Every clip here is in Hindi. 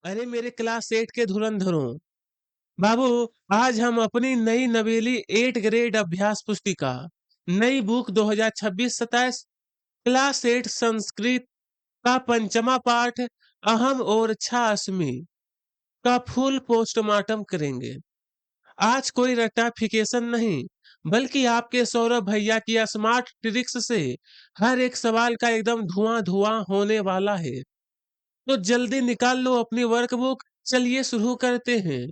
अरे मेरे क्लास 8 के धुरंधरों, बाबू, आज हम अपनी नई नवेली 8 ग्रेड अभ्यास पुस्तिका नई बुक 2026-27 क्लास 8 संस्कृत का पंचमा पाठ अहम और छा अस्मि का फुल पोस्टमार्टम करेंगे। आज कोई रट्टाफिकेशन नहीं, बल्कि आपके सौरभ भैया की स्मार्ट ट्रिक्स से हर एक सवाल का एकदम धुआं धुआं होने वाला है। तो जल्दी निकाल लो अपनी वर्कबुक, चलिए शुरू करते हैं।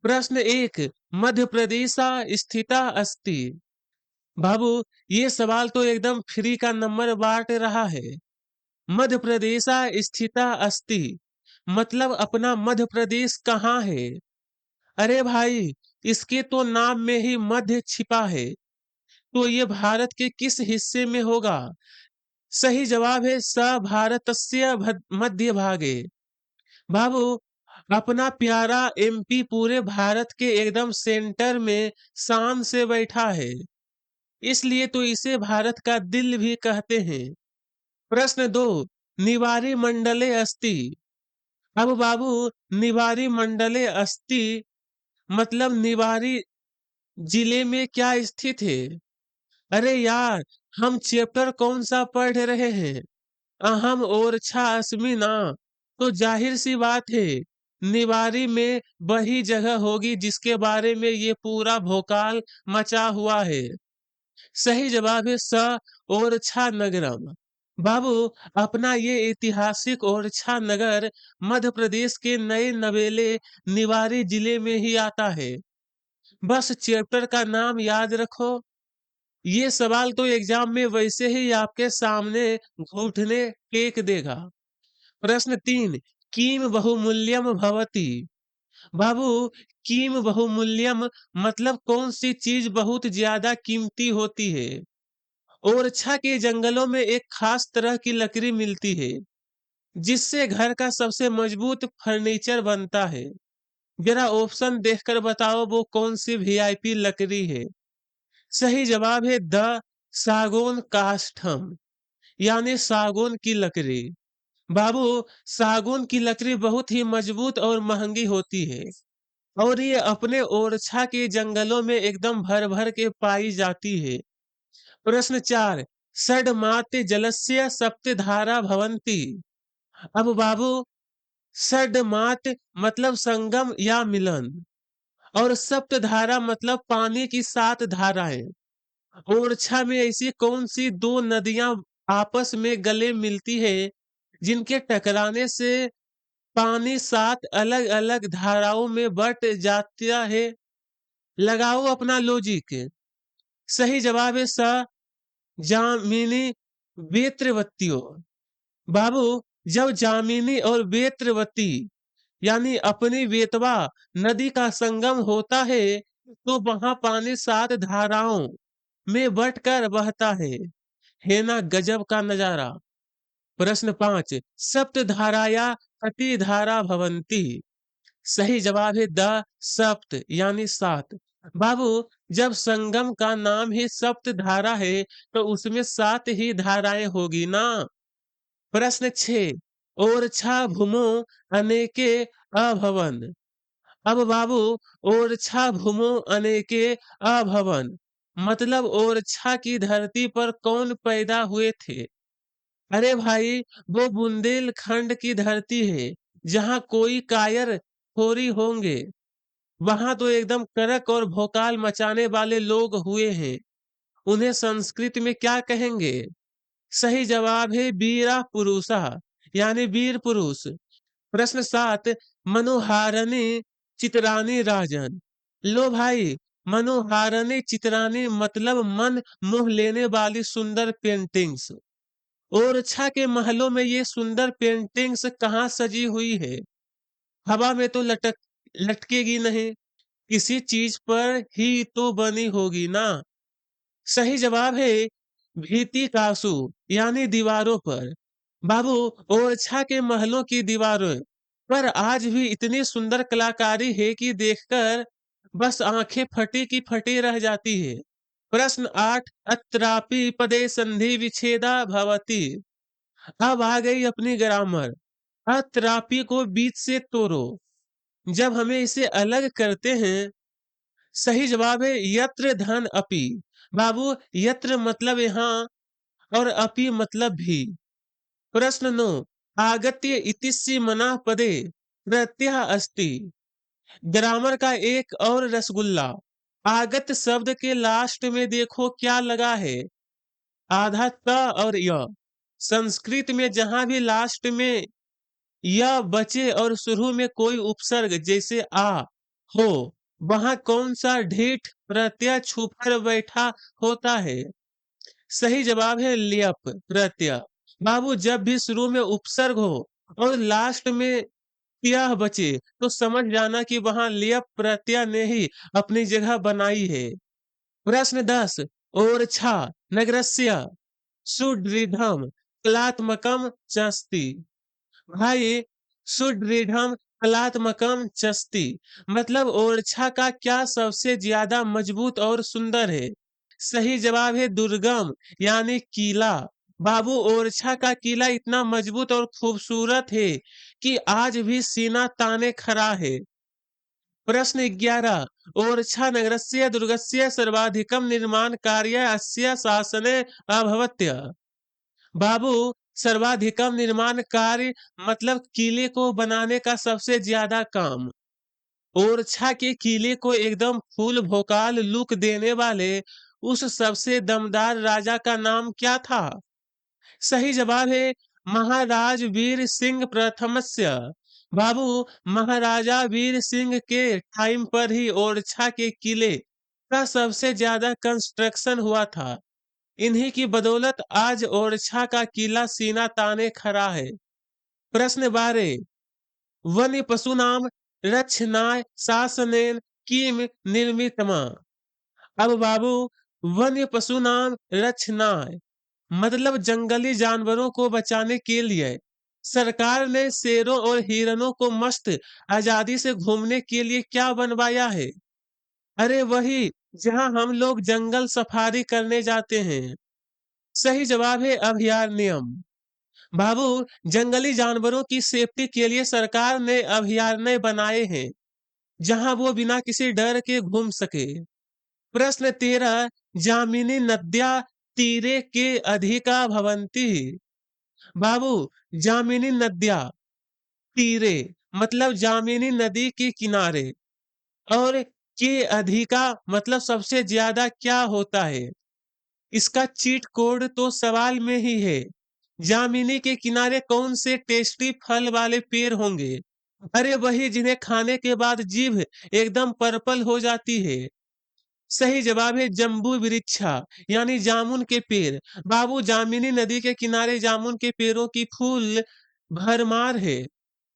प्रश्न एक, मध्य प्रदेशा स्थिता अस्ति। बाबू, ये सवाल तो एकदम फ्री का नंबर बांट रहा है। मध्य प्रदेशा स्थिता अस्ति मतलब अपना मध्य प्रदेश कहाँ है? अरे भाई, इसके तो नाम में ही मध्य छिपा है, तो ये भारत के किस हिस्से में होगा? सही जवाब है स भारतस्य मध्य भागे। बाबू, अपना प्यारा एमपी पूरे भारत के एकदम सेंटर में शान से बैठा है, इसलिए तो इसे भारत का दिल भी कहते हैं। प्रश्न दो, निवारी मंडले अस्ति। अब बाबू, निवारी मंडले अस्ति मतलब निवारी जिले में क्या स्थित है? अरे यार, हम चैप्टर कौन सा पढ़ रहे हैं? अहम और छा अस्मि ना, तो जाहिर सी बात है निवारी में वही जगह होगी जिसके बारे में ये पूरा भोकाल मचा हुआ है। सही जवाब है स ओरछा नगरम। बाबू, अपना ये ऐतिहासिक ओरछा नगर मध्य प्रदेश के नए नवेले निवारी जिले में ही आता है। बस चैप्टर का नाम याद रखो। ये सवाल तो एग्जाम में वैसे ही आपके सामने घुटने टेक देगा। प्रश्न तीन, किम बहुमूल्यम भवति। बाबू, किम बहुमूल्यम मतलब कौन सी चीज बहुत ज्यादा कीमती होती है? ओरछा के जंगलों में एक खास तरह की लकड़ी मिलती है, जिससे घर का सबसे मजबूत फर्नीचर बनता है। जरा ऑप्शन देखकर बताओ वो कौन सी वीआईपी लकड़ी है? सही जवाब है द सागौन काष्ठम, यानी सागौन की लकड़ी। बाबू, सागौन की लकड़ी बहुत ही मजबूत और महंगी होती है, और ये अपने ओरछा के जंगलों में एकदम भर भर के पाई जाती है। प्रश्न चार, षड्माते जलस्य सप्तधारा भवन्ति। अब बाबू, षड्मात मतलब संगम या मिलन, और सप्तधारा मतलब पानी की 7 धाराएं। ओरछा में ऐसी कौन सी दो नदियां आपस में गले मिलती है जिनके टकराने से पानी 7 अलग अलग धाराओं में बट जाता है? लगाओ अपना लॉजिक। सही जवाब है स जामिनी बेत्रवतियों। बाबू, जब जामिनी और बेत्रवती यानी अपनी बेतवा नदी का संगम होता है, तो वहां पानी 7 धाराओं में बटकर बहता है ना गजब का नजारा। प्रश्न पांच, सप्त धाराया कति धारा भवंती। सही जवाब है द सप्त यानी 7। बाबू, जब संगम का नाम ही सप्त धारा है, तो उसमें 7 ही धाराएं होगी ना। प्रश्न 6, ओरछा भूमो अनेके अभवन। अब बाबू, ओरछा भूमो अनेके अभवन मतलब ओरछा की धरती पर कौन पैदा हुए थे? अरे भाई, वो बुंदेलखंड की धरती है, जहां कोई कायर थोड़ी होंगे। वहां तो एकदम करक और भोकाल मचाने वाले लोग हुए हैं। उन्हें संस्कृत में क्या कहेंगे? सही जवाब है वीरा पुरुषा, यानी वीर पुरुष। प्रश्न 7, मनोहारणी चित्रानी राजन। लो भाई, मनोहारणी चित्रानी मतलब मन मोह लेने वाली सुंदर पेंटिंग्स। ओरछा के महलों में ये सुंदर पेंटिंग्स कहाँ सजी हुई है? हवा में तो लटकेगी नहीं, किसी चीज पर ही तो बनी होगी ना। सही जवाब है भीति कासु, यानी दीवारों पर। बाबू, ओरछा के महलों की दीवारों पर आज भी इतनी सुंदर कलाकारी है कि देखकर बस आंखें फटी की फटी रह जाती है। प्रश्न 8, अत्रापि पदे संधि विच्छेदा भवति। अब आ गई अपनी ग्रामर। अत्रापि को बीच से तोड़ो। जब हमें इसे अलग करते हैं, सही जवाब है यत्र धन अपि। बाबू, यत्र मतलब यहाँ और अपि मतलब भी। प्रश्न 9, आगत्य इतिस्य मना पदे प्रत्यय अस्ति। ग्रामर का एक और रसगुल्ला। आगत शब्द के लास्ट में देखो क्या लगा है, आधा त और य। संस्कृत में जहां भी लास्ट में या बचे और शुरू में कोई उपसर्ग जैसे आ हो, वहां कौन सा ढीठ प्रत्यय छुपर बैठा होता है? सही जवाब है लियप प्रत्यय। बाबू, जब भी शुरू में उपसर्ग हो और लास्ट में यह बचे तो समझ जाना कि वहां लियप प्रत्यय ने ही अपनी जगह बनाई है। प्रश्न 10, ओरछा नगरस्य सुदृढ़म कलात्मकम चस्ति। भाई, सुदृढ़म कलात्मकम चस्ती मतलब ओरछा का क्या सबसे ज्यादा मजबूत और सुंदर है? सही जवाब है दुर्गम यानी किला। बाबू, ओरछा का किला इतना मजबूत और खूबसूरत है कि आज भी सीना ताने खड़ा है। प्रश्न 11, ओरछा नगरस्य दुर्गस्य सर्वाधिकम निर्माण कार्य अस्य शासने अभवत्य। बाबू, सर्वाधिकम निर्माण कार्य मतलब किले को बनाने का सबसे ज्यादा काम। ओरछा के किले को एकदम फूल भोकाल लुक देने वाले उस सबसे दमदार राजा का नाम क्या था? सही जवाब है महाराज वीर सिंह प्रथमस्य। बाबू, महाराजा वीर सिंह के टाइम पर ही ओरछा के किले का सबसे ज्यादा कंस्ट्रक्शन हुआ था। इन्हीं की बदौलत आज ओरछा का किला सीना ताने खड़ा है। प्रश्न 12, वन्य पशुनाम रक्षणाय शासनेन किम निर्मितमा। अब बाबू, वन्य पशुनाम रक्षणाय मतलब जंगली जानवरों को बचाने के लिए सरकार ने शेरों और हिरणों को मस्त आजादी से घूमने के लिए क्या बनवाया है? अरे वही जहां हम लोग जंगल सफारी करने जाते हैं। सही जवाब है अभयारण्यम। बाबू, जंगली जानवरों की सेफ्टी के लिए सरकार ने अभयारण्य बनाए हैं जहां वो बिना किसी डर के घूम सके। प्रश्न 13, जामिनी नद्या तीरे के अधिका भवंती। बाबू, जामिनी नद्या तीरे मतलब जामिनी नदी के किनारे और के अधिका मतलब सबसे ज्यादा क्या होता है? इसका चीट कोड तो सवाल में ही है। जामिनी के किनारे कौन से टेस्टी फल वाले पेड़ होंगे? अरे वही जिन्हें खाने के बाद जीभ एकदम पर्पल हो जाती है। सही जवाब है जम्बू वृक्षा यानी जामुन के पेड़। बाबू, जामिनी नदी के किनारे जामुन के पेड़ों की फूल भरमार है,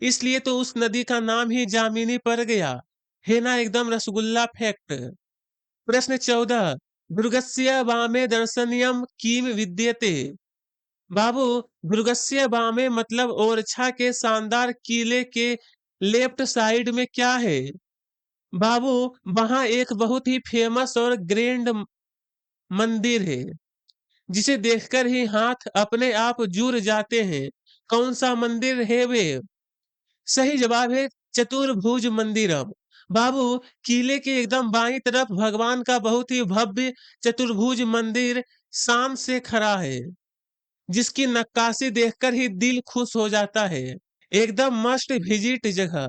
इसलिए तो उस नदी का नाम ही जामिनी पड़ गया है ना। एकदम रसगुल्ला फैक्ट। प्रश्न 14, दुर्गस्य वामे दर्शनीयम किम विद्यते। बाबू, दुर्गस्य वामे मतलब ओरछा के शानदार किले के लेफ्ट साइड में क्या है? बाबू, वहां एक बहुत ही फेमस और ग्रैंड मंदिर है जिसे देखकर ही हाथ अपने आप जुड़ जाते हैं। कौन सा मंदिर है वे? सही जवाब है चतुर्भुज मंदिरम। बाबू, किले के एकदम बाईं तरफ भगवान का बहुत ही भव्य चतुर्भुज मंदिर शान से खड़ा है जिसकी नक्काशी देखकर ही दिल खुश हो जाता है। एकदम मस्ट विजिट जगह।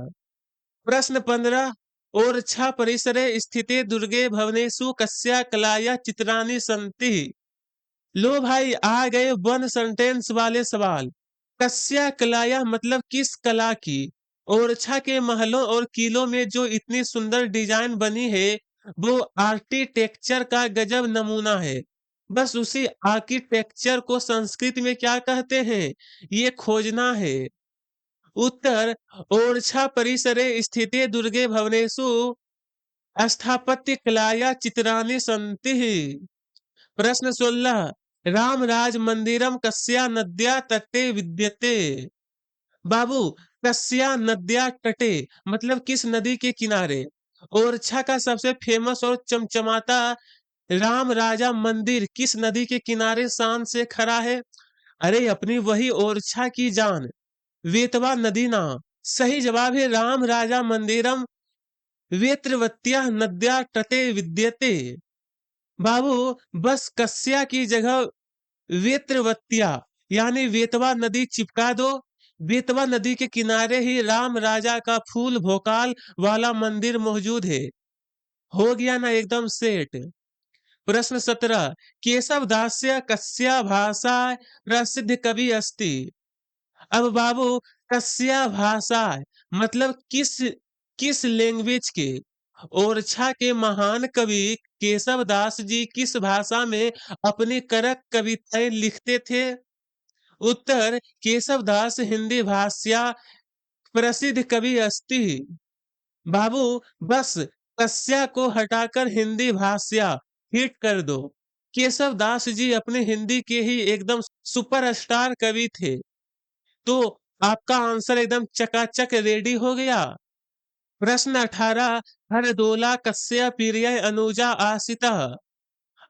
प्रश्न 15, ओरछा परिसरे स्थिते दुर्गे भवनेषु कस्या कलाया चित्राणि सन्ति। लो भाई, आ गए वन सेंटेंस वाले सवाल। कस्या कलाया मतलब किस कला की? ओरछा के महलों और किलों में जो इतनी सुंदर डिजाइन बनी है वो आर्किटेक्चर का गजब नमूना है। बस उसी आर्किटेक्चर को संस्कृत में क्या कहते हैं ये खोजना है। उत्तर, ओरछा परिसरे स्थिते दुर्गे भवनेषु स्थापत्य कलाया चित्राणि सन्ति। प्रश्न 16, रामराज मंदिरम कस्या नद्या तटे विद्यते। बाबू, कस्या नद्या तटे मतलब किस नदी के किनारे? ओरछा का सबसे फेमस और चमचमाता राम राजा मंदिर किस नदी के किनारे शान से खड़ा है? अरे अपनी वही ओरछा की जान वेतवा नदी ना? सही जवाब है राम राजा मंदिरम वेत्रवत्या नद्या तटे विद्यते। बाबू बस कस्या की जगह वेत्रवत्या यानी वेतवा नदी चिपका दो। बेतवा नदी के किनारे ही राम राजा का फूल भोकाल वाला मंदिर मौजूद है। हो गया ना एकदम सेट। प्रश्न 17 केशव दास्य कस्या भाषा प्रसिद्ध कवि अस्ति। अब बाबू कस्या भाषा मतलब किस लैंग्वेज के ओरछा के महान कवि केशव दास जी किस भाषा में अपनी करक कविताएं लिखते थे। उत्तर केशव दास हिंदी भाषा प्रसिद्ध कवि अस्ति। बाबू बस कस्या को हटाकर हिंदी भाषा हिट कर दो। केशव दास जी अपने हिंदी के ही एकदम सुपरस्टार कवि थे। तो आपका आंसर एकदम चकाचक रेडी हो गया। प्रश्न 18 हरदोला कस्या पीरिय अनुजा आसिता।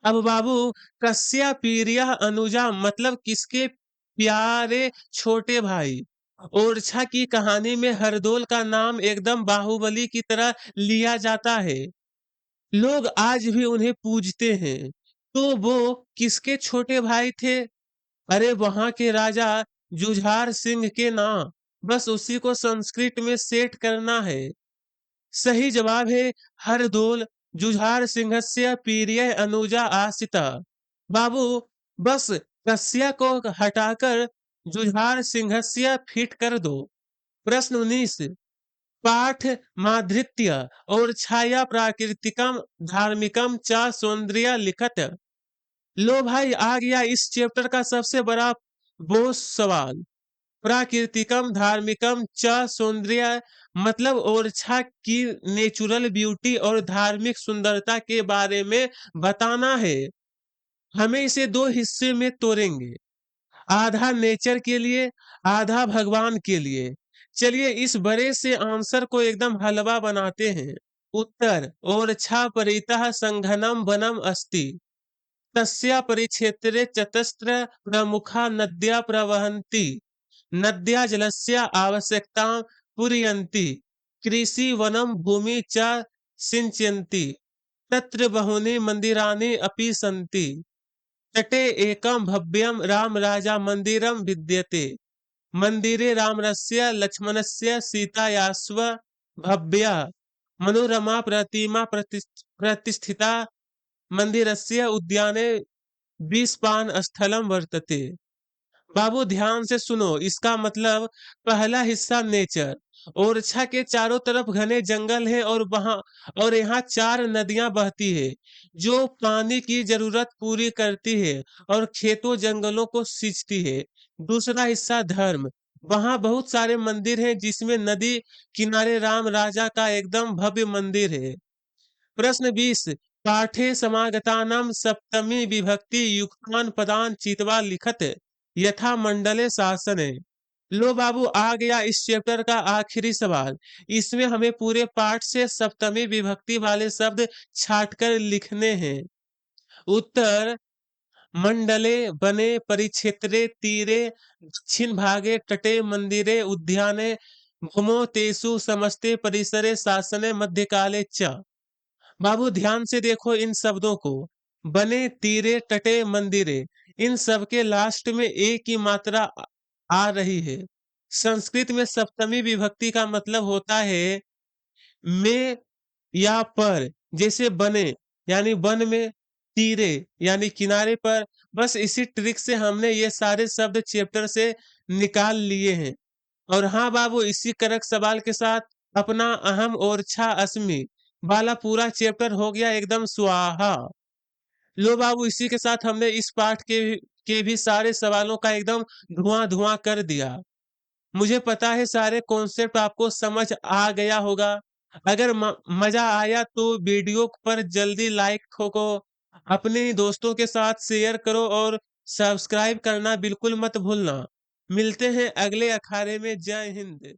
अब बाबू कस्या पीरिय अनुजा मतलब किसके प्यारे छोटे भाई। ओरछा की कहानी में हरदोल का नाम एकदम बाहुबली की तरह लिया जाता है। लोग आज भी उन्हें पूजते हैं। तो वो किसके छोटे भाई थे। अरे वहां के राजा जुझार सिंह के नाम। बस उसी को संस्कृत में सेट करना है। सही जवाब है हरदोल जुझार सिंहस्य पीरिय अनुजा आसिता। बाबू बस कस्या को हटाकर जुझार सिंहस्य फिट कर दो। प्रश्न 19 पाठ माधृत्य और छाया प्राकृतिकम धार्मिकम च सौंदर्य लिखत। लो भाई आ गया इस चैप्टर का सबसे बड़ा बोझ सवाल। प्राकृतिकम धार्मिकम च सौंदर्य मतलब ओरछा की नेचुरल ब्यूटी और धार्मिक सुंदरता के बारे में बताना है। हमें इसे दो हिस्से में तोड़ेंगे, आधा नेचर के लिए आधा भगवान के लिए। चलिए इस बड़े से आंसर को एकदम हलवा बनाते हैं। उत्तर ओरछा परितः संघनम वनम अस्ति तस्या परिक्षेत्रे चतस्र प्रमुखा नद्या प्रवहन्ति नद्या जलस्य आवश्यकता पूरयन्ति कृषि वनम भूमि च सिंचयन्ति तत्र बहूनि मंदिराणि अपि सन्ति तटे एकं भव्यं राम राजा मंदिरं विद्यते मंदिरे रामस्य लक्ष्मणस्य सीतायास्व भव्या मनोरमा प्रतिमा प्रतिष्ठिता मंदिरस्य उद्याने विस्पान स्थलम वर्तते। बाबू ध्यान से सुनो इसका मतलब पहला हिस्सा नेचर। ओरछा के चारों तरफ घने जंगल है और वहां और यहाँ 4 नदियां बहती है जो पानी की जरूरत पूरी करती है और खेतों जंगलों को सींचती है। दूसरा हिस्सा धर्म। वहां बहुत सारे मंदिर हैं जिसमें नदी किनारे राम राजा का एकदम भव्य मंदिर है। प्रश्न 20 पाठे समागतानाम सप्तमी विभक्ति युक्तान पदान चितवा लिखत यथा मंडले शासने। लो बाबू आ गया इस चैप्टर का आखिरी सवाल। इसमें हमें पूरे पाठ से सप्तमी विभक्ति वाले शब्द छाटकर लिखने हैं। उत्तर मंडले बने परिक्षेत्रे तीरे दक्षिण भागे तटे मंदिरे उद्याने भूमो तेषु समस्ते परिसरे शासने मध्यकाले च। बाबू ध्यान से देखो इन शब्दों को। बने तीरे तटे मंदिरे इन सब के लास्ट में एक की मात्रा आ रही है। संस्कृत में सप्तमी विभक्ति का मतलब होता है में या पर। जैसे बने यानी वन में, तीरे यानी किनारे पर। बस इसी ट्रिक से हमने ये सारे शब्द चैप्टर से निकाल लिए हैं। और हाँ बाबू इसी करक सवाल के साथ अपना अहम और छा अस्मि वाला पूरा चैप्टर हो गया एकदम स्वाहा। लो बाबू इसी के साथ हमने इस पाठ के भी सारे सवालों का एकदम धुआं धुआं कर दिया। मुझे पता है सारे कॉन्सेप्ट आपको समझ आ गया होगा। अगर मजा आया तो वीडियो पर जल्दी लाइक ठोको, अपने दोस्तों के साथ शेयर करो और सब्सक्राइब करना बिल्कुल मत भूलना। मिलते हैं अगले अखाड़े में। जय हिंद।